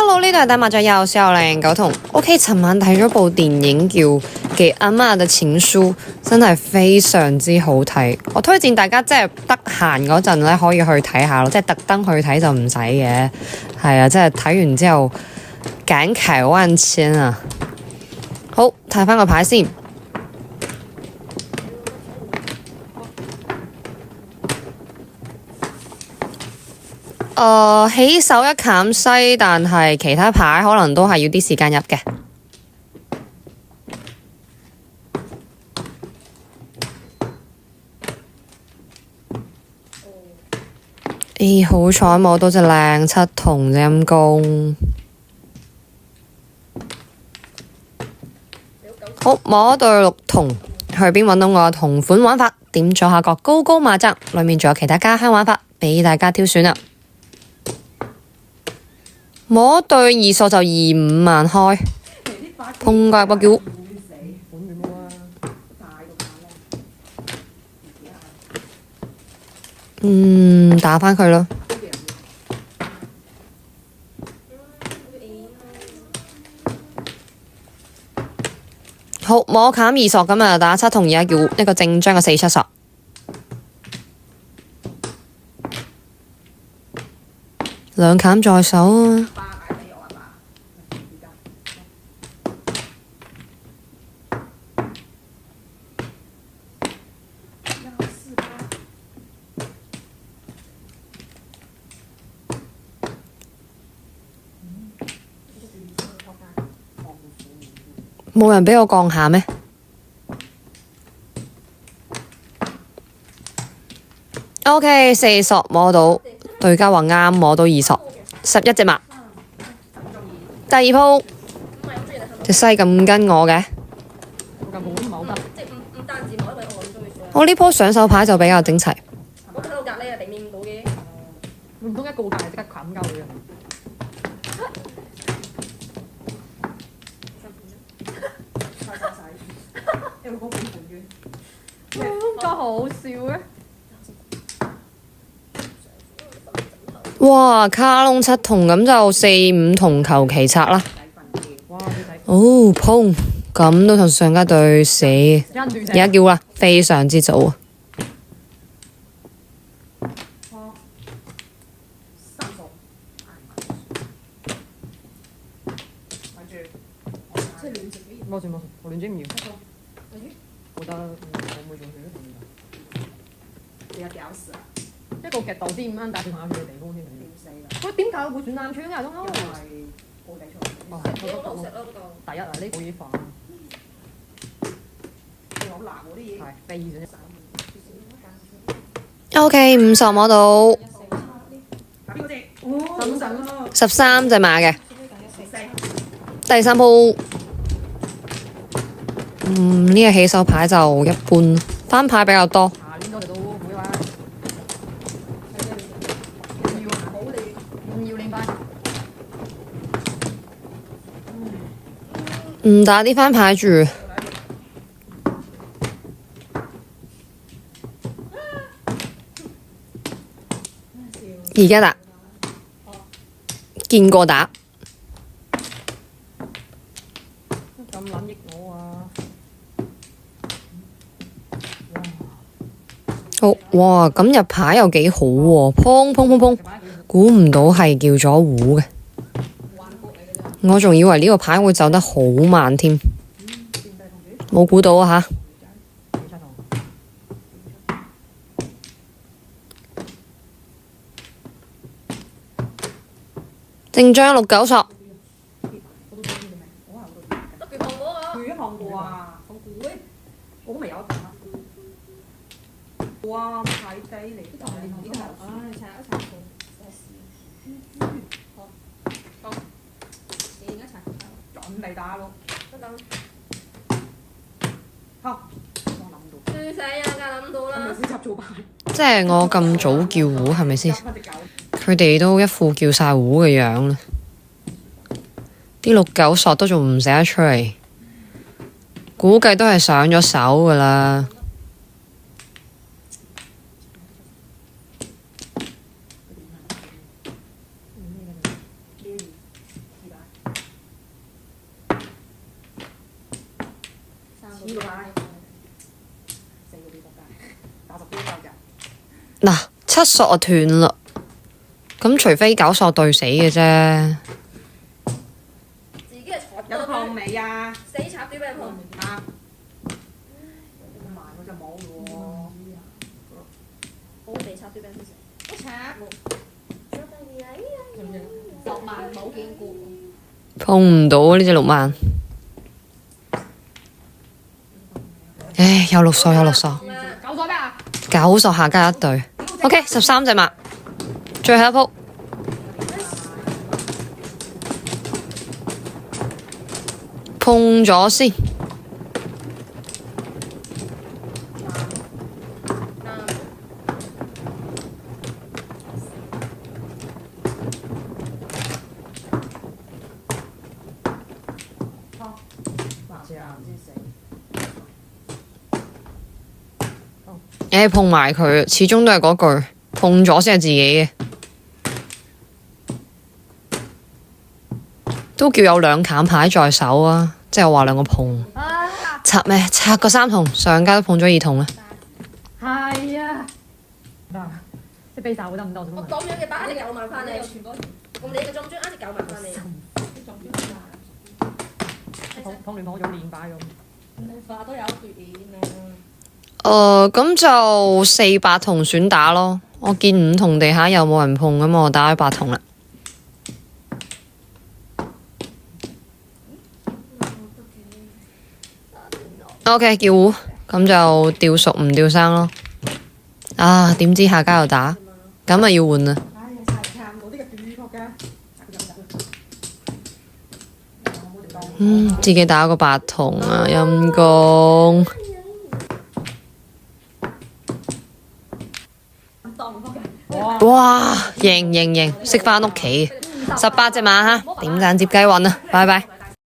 Hello，呢度係打麻雀有小零九同 OK。尋晚睇咗部電影叫《給阿媽的情書》，真係非常之好睇。我推薦大家即係得閒嗰陣咧，可以去睇下咯，即係特登去睇就唔使嘅。係啊，即係睇完之後感慨萬千啊！好，睇翻個牌先。起手一砍西，但係其他牌可能都係要啲時間入嘅。咦，好彩摸到隻靚七筒陰公。好，摸對六筒，去邊揾到我同款玩法？點左下角高高馬扎，裏面仲有其他家鄉玩法俾大家挑選啦。摸對二索就25萬開，碰價不叫。打返佢咯。好，摸砍二索咁啊，打七筒而家叫一個正張嘅4、7索。兩砍在手啊！冇人俾我降下咩？OK， 4索摸到，對家話啱摸到2索，11隻馬。第二鋪，隻西咁跟我嘅。我呢鋪上手牌就比較整齊。我睇到隔離啊，定面唔到嘅。唔通一個隔離即刻冚鳩佢啊！咁好笑嘅。哇！卡窿七筒咁就4、5筒求其拆啦。哦，碰咁都同上家對死，而家叫啦，非常之早啊！冇事冇事，我亂整唔要。覺得我會用佢都同意㗎。你有屌事啊！一個極度啲5蚊打電話去嘅地方添。喂，點解會選爛槍啊？因為高底錯。哦，第一啊，呢個已煩。好難喎啲嘢。係，第二選一。OK， 5索摸到。邊個隻？13隻馬嘅。第三鋪。呢個起手牌就一般，翻牌比較多。唔打啲翻牌住。而家打，見過打。咁撚益我啊！好哇，咁入牌又幾好喎，砰砰砰砰，估唔到係叫咗胡嘅，我仲以為呢個牌會走得好慢添，冇估到啊吓！正張6、9索。哇！太低嚟，呢頭唉，拆一拆好，你而家拆準備打咯，得等。好，我諗到。最死啊！梗諗到啦。係咪先插咗牌？即係我咁早叫胡係咪先？佢哋都一副叫晒胡嘅樣啦，啲6、9索都仲唔寫得出嚟，估計都係上咗手噶啦。呢個牌4個幾80都夠㗎。嗱，7索啊斷啦，咁除非9索對死嘅啫。自己係坐有得碰未啊？死插啲俾人碰。啊！咁慢我就冇喎。好地插啲俾人食。一插6萬冇見過。碰唔到啊！呢隻6萬。唉，有6索，有6索。 9索咩啊9索下加1對。OK， 13隻馬，最後一鋪。碰咗先。碰埋佢，始終都係嗰句，碰咗先係自己嘅，都叫有2砍牌在手啊！即係話2個碰，拆咩？拆個3筒，上家都碰咗2筒啦。係啊，嗱，即係飛曬會得唔得？我咁樣嘅把你9萬翻嚟，我哋嘅中獎啱你9萬翻嚟。碰聯碰咗連擺咁。化都有斷啊！咁就4-8筒選打咯。我見5筒地下又冇人碰咁，我打開8筒啦。OK， 叫胡，咁就掉熟唔掉生咯。啊，點知下家又打，咁咪要換啦。自己打個8筒啊，陰公。哇，贏，識返屋企，18隻馬哈，點讚接雞運啊，拜拜。